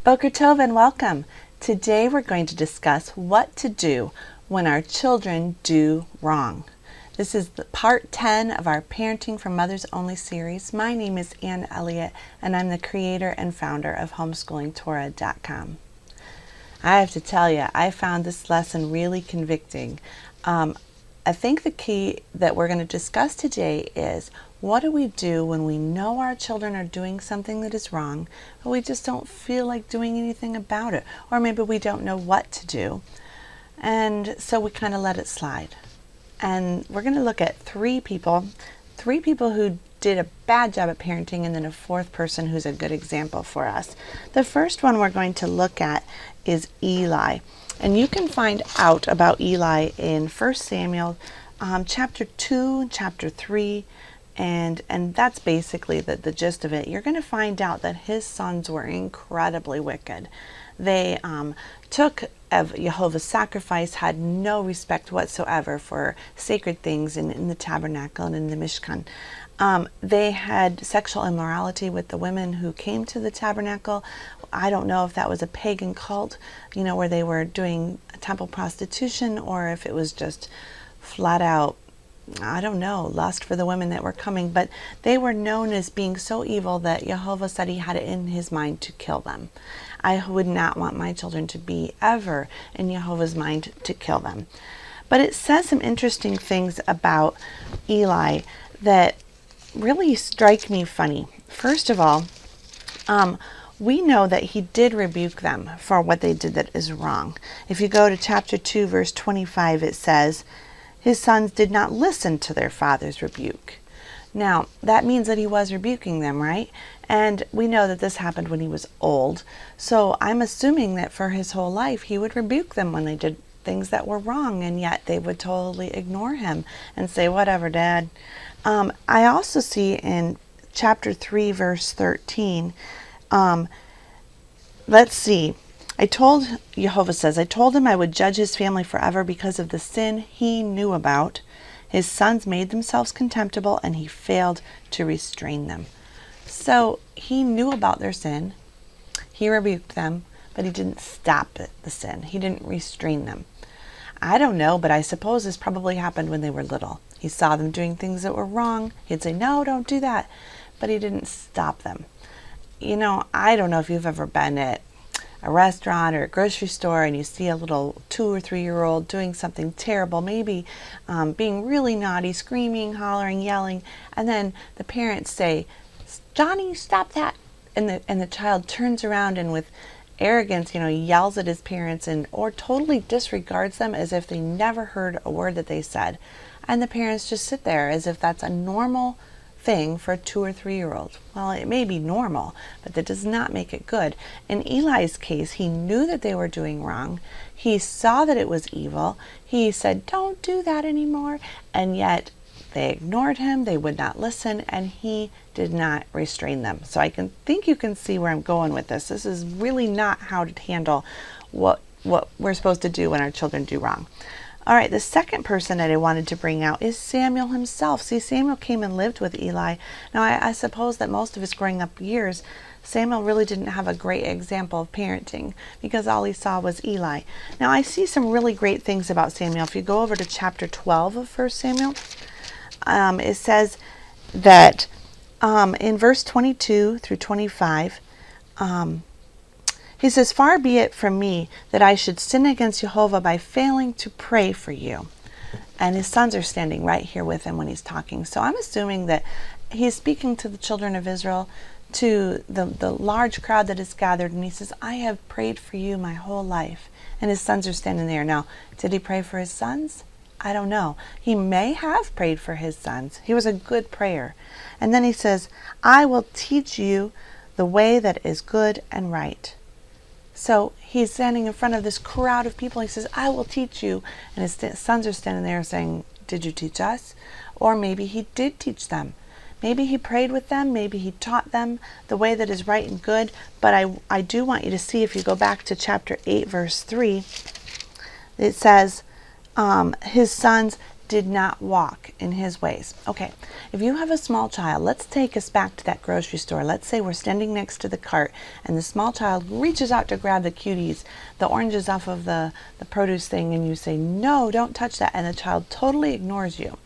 Boker Tov and welcome. Today we're going to discuss what to do when our children do wrong. This is the part 10 of our Parenting for Mothers Only series. My name is Ann Elliott and I'm the creator and founder of HomeschoolingTorah.com. I have to tell you, I found this lesson really convicting. I think the key that we're going to discuss today is what do we do when we know our children are doing something that is wrong, but we just don't feel like doing anything about it, or maybe we don't know what to do, and so we kind of let it slide. And we're going to look at three people who did a bad job at parenting, and then a fourth person who's a good example for us. The first one we're going to look at is Eli. And you can find out about Eli in 1 Samuel chapter 2 and chapter 3. And that's basically the gist of it. You're going to find out that his sons were incredibly wicked. They took of Jehovah's sacrifice, had no respect whatsoever for sacred things in the tabernacle and in the Mishkan. They had sexual immorality with the women who came to the tabernacle. I don't know if that was a pagan cult, where they were doing temple prostitution, or if it was just flat out, I don't know, lust for the women that were coming. But they were known as being so evil that Jehovah said he had it in his mind to kill them. I would not want my children to be ever in Jehovah's mind to kill them. But it says some interesting things about Eli that really strike me funny. First of all, we know that he did rebuke them for what they did that is wrong. If you go to chapter 2, verse 25, it says, his sons did not listen to their father's rebuke. Now, that means that he was rebuking them, right? And we know that this happened when he was old. So I'm assuming that for his whole life, he would rebuke them when they did things that were wrong, and yet they would totally ignore him and say, whatever, Dad. I also see in chapter 3, verse 13, let's see. Jehovah says, I told him I would judge his family forever because of the sin he knew about. His sons made themselves contemptible and he failed to restrain them. So he knew about their sin. He rebuked them, but he didn't stop the sin. He didn't restrain them. I don't know, but I suppose this probably happened when they were little. He saw them doing things that were wrong. He'd say, no, don't do that. But he didn't stop them. I don't know if you've ever been at a restaurant or a grocery store and you see a little 2 or 3 year old doing something terrible, maybe being really naughty, screaming, hollering, yelling, and then the parents say, Johnny, stop that. And the child turns around and with arrogance, yells at his parents or totally disregards them as if they never heard a word that they said. And the parents just sit there as if that's a normal thing for a 2 or 3 year old. Well, it may be normal, but that does not make it good. In Eli's case, he knew that they were doing wrong. He saw that it was evil. He said, don't do that anymore. And yet they ignored him. They would not listen, and he did not restrain them. So I think you can see where I'm going with this. This is really not how to handle what we're supposed to do when our children do wrong. All right, the second person that I wanted to bring out is Samuel himself. See, Samuel came and lived with Eli. Now, I suppose that most of his growing up years, Samuel really didn't have a great example of parenting because all he saw was Eli. Now, I see some really great things about Samuel. If you go over to chapter 12 of 1 Samuel, it says that in verse 22 through 25, he says, far be it from me that I should sin against Jehovah by failing to pray for you. And his sons are standing right here with him when he's talking. So I'm assuming that he's speaking to the children of Israel, to the large crowd that is gathered. And he says, I have prayed for you my whole life. And his sons are standing there. Now, did he pray for his sons? I don't know. He may have prayed for his sons. He was a good prayer. And then he says, I will teach you the way that is good and right. So he's standing in front of this crowd of people. He says, I will teach you. And his sons are standing there saying, did you teach us? Or maybe he did teach them. Maybe he prayed with them. Maybe he taught them the way that is right and good. But I do want you to see, if you go back to chapter 8, verse 3, it says, his sons did not walk in his ways. Okay, if you have a small child, let's take us back to that grocery store. Let's say we're standing next to the cart and the small child reaches out to grab the cuties, the oranges off of the produce thing, and you say, no, don't touch that, and the child totally ignores you.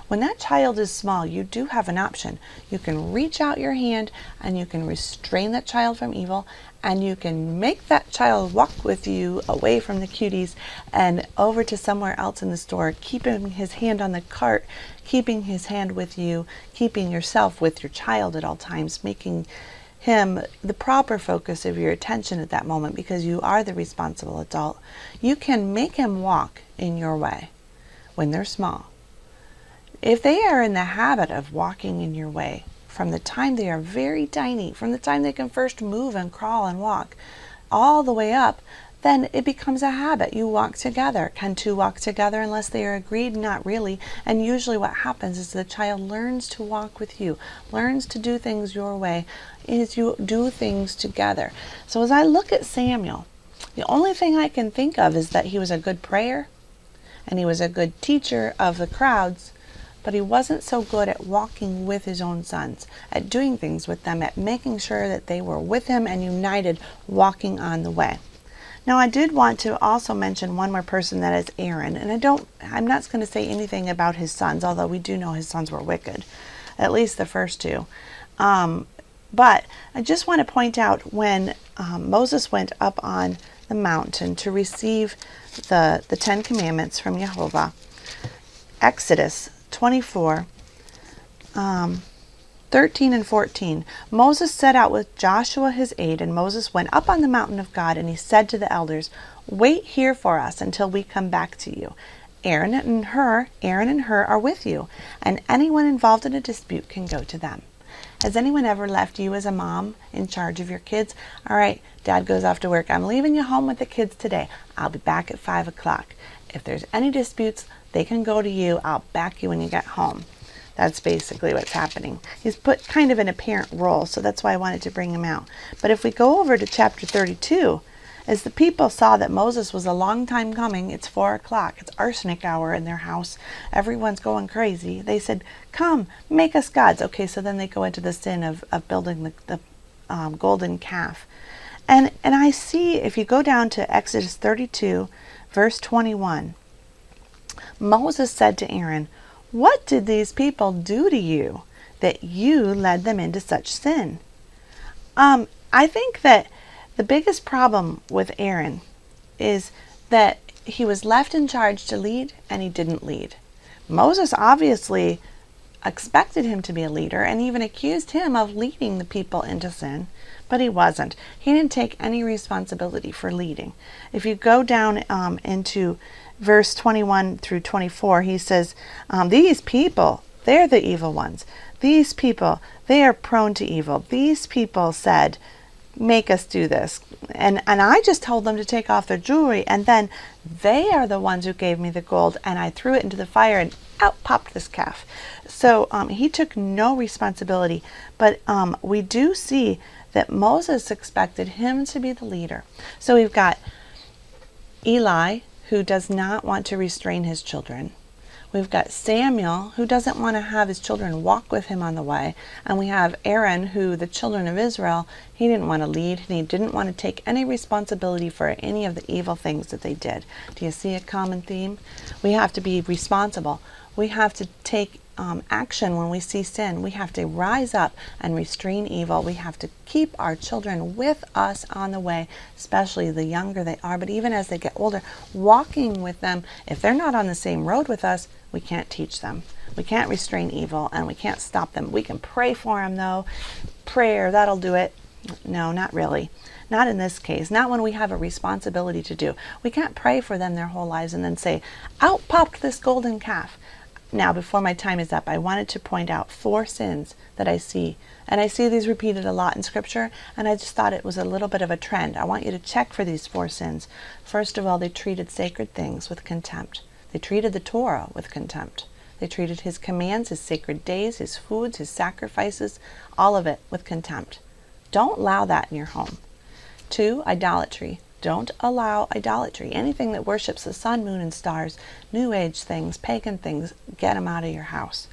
When that child is small, you do have an option. You can reach out your hand and you can restrain that child from evil, and you can make that child walk with you away from the cuties and over to somewhere else in the store, keeping his hand on the cart, keeping his hand with you, keeping yourself with your child at all times, making him the proper focus of your attention at that moment because you are the responsible adult. You can make him walk in your way when they're small. If they are in the habit of walking in your way from the time they are very tiny, from the time they can first move and crawl and walk, all the way up, then it becomes a habit. You walk together. Can two walk together unless they are agreed? Not really. And usually what happens is the child learns to walk with you, learns to do things your way, is you do things together. So as I look at Samuel, the only thing I can think of is that he was a good prayer and he was a good teacher of the crowds, but he wasn't so good at walking with his own sons, at doing things with them, at making sure that they were with him and united, walking on the way. Now, I did want to also mention one more person, that is Aaron, and I'm not going to say anything about his sons, although we do know his sons were wicked, at least the first two. But I just want to point out when Moses went up on the mountain to receive the Ten Commandments from Jehovah, Exodus 24, 13 and 14. Moses set out with Joshua his aide, and Moses went up on the mountain of God, and he said to the elders, wait here for us until we come back to you. Aaron and Hur are with you, and anyone involved in a dispute can go to them. Has anyone ever left you as a mom in charge of your kids? All right, Dad goes off to work. I'm leaving you home with the kids today. I'll be back at 5 o'clock. If there's any disputes, they can go to you. I'll back you when you get home. That's basically what's happening. He's put kind of in a parent role, so that's why I wanted to bring him out. But if we go over to chapter 32, as the people saw that Moses was a long time coming, it's 4 o'clock, it's arsenic hour in their house, everyone's going crazy, they said, come, make us gods. Okay, so then they go into the sin of building the golden calf. And I see, if you go down to Exodus 32, verse 21, Moses said to Aaron, what did these people do to you that you led them into such sin? I think that the biggest problem with Aaron is that he was left in charge to lead and he didn't lead. Moses obviously expected him to be a leader and even accused him of leading the people into sin, but he wasn't. He didn't take any responsibility for leading. If you go down into verse 21 through 24, he says, these people, they're the evil ones. These people, they are prone to evil. These people said, make us do this. And I just told them to take off their jewelry, and then they are the ones who gave me the gold, and I threw it into the fire, and out popped this calf. So he took no responsibility, but we do see that Moses expected him to be the leader. So we've got Eli, who does not want to restrain his children. We've got Samuel, who doesn't want to have his children walk with him on the way. And we have Aaron, who, the children of Israel, he didn't want to lead, and he didn't want to take any responsibility for any of the evil things that they did. Do you see a common theme? We have to be responsible. We have to take action when we see sin. We have to rise up and restrain evil. We have to keep our children with us on the way, especially the younger they are, but even as they get older, walking with them. If they're not on the same road with us, we can't teach them. We can't restrain evil, and we can't stop them. We can pray for them, though. Prayer, that'll do it. No, not really. Not in this case. Not when we have a responsibility to do. We can't pray for them their whole lives and then say, out popped this golden calf. Now, before my time is up, I wanted to point out 4 sins that I see. And I see these repeated a lot in Scripture, and I just thought it was a little bit of a trend. I want you to check for these 4 sins. First of all, they treated sacred things with contempt. They treated the Torah with contempt. They treated his commands, his sacred days, his foods, his sacrifices, all of it with contempt. Don't allow that in your home. 2, idolatry. Don't allow idolatry. Anything that worships the sun, moon, and stars, New Age things, pagan things, get them out of your house.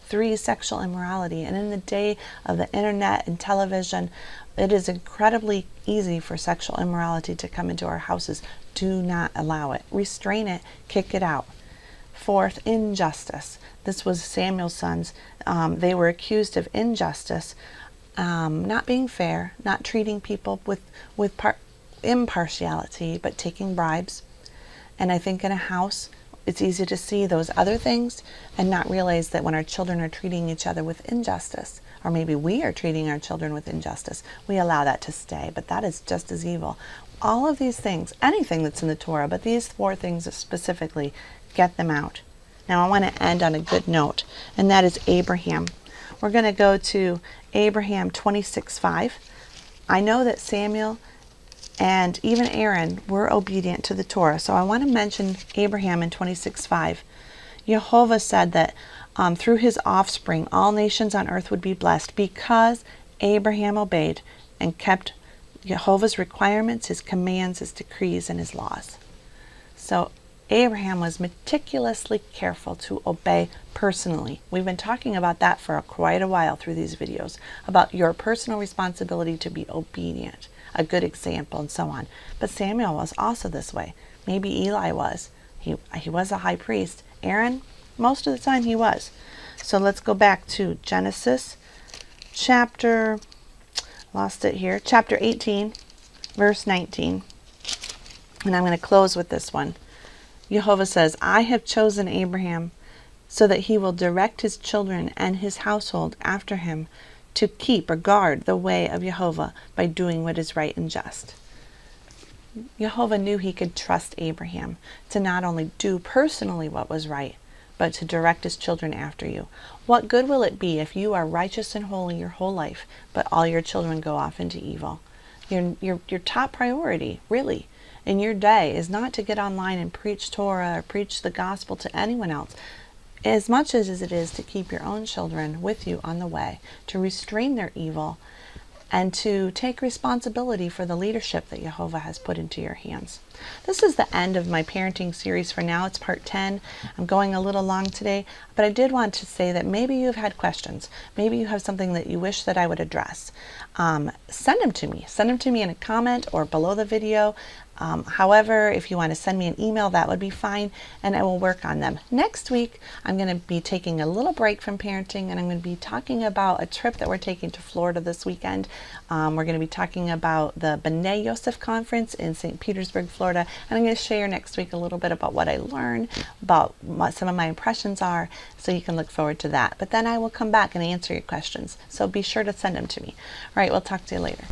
3, sexual immorality. And in the day of the internet and television, it is incredibly easy for sexual immorality to come into our houses. Do not allow it. Restrain it. Kick it out. 4th, injustice. This was Samuel's sons. They were accused of injustice, not being fair, not treating people with impartiality, but taking bribes. And I think in a house, it's easy to see those other things and not realize that when our children are treating each other with injustice, or maybe we are treating our children with injustice, we allow that to stay. But that is just as evil. All of these things, anything that's in the Torah, but these 4 things specifically, get them out. Now I want to end on a good note, and that is Abraham. We're going to go to Abraham 26:5. I know that Samuel and even Aaron were obedient to the Torah, so I want to mention Abraham in 26:5. Jehovah said that through his offspring all nations on earth would be blessed because Abraham obeyed and kept Jehovah's requirements, his commands, his decrees, and his laws. So Abraham was meticulously careful to obey personally. We've been talking about that for quite a while through these videos, about your personal responsibility to be obedient, a good example, and so on. But Samuel was also this way. Maybe Eli was. He was a high priest. Aaron, most of the time he was. So let's go back to Genesis chapter 18, verse 19. And I'm going to close with this one. Jehovah says, I have chosen Abraham so that he will direct his children and his household after him to keep or guard the way of Jehovah by doing what is right and just. Jehovah knew he could trust Abraham to not only do personally what was right, but to direct his children after you. What good will it be if you are righteous and holy your whole life, but all your children go off into evil? Your top priority, really, in your day is not to get online and preach Torah or preach the gospel to anyone else, as much as it is to keep your own children with you on the way, to restrain their evil, and to take responsibility for the leadership that Jehovah has put into your hands. This is the end of my parenting series for now. It's part 10. I'm going a little long today, but I did want to say that maybe you've had questions. Maybe you have something that you wish that I would address. Send them to me. Send them to me in a comment or below the video. However, if you want to send me an email, that would be fine, and I will work on them. Next week, I'm going to be taking a little break from parenting, and I'm going to be talking about a trip that we're taking to Florida this weekend. We're going to be talking about the B'nai Yosef conference in St. Petersburg, Florida, and I'm going to share next week a little bit about what I learned, about what some of my impressions are, so you can look forward to that. But then I will come back and answer your questions, so be sure to send them to me. All right, we'll talk to you later.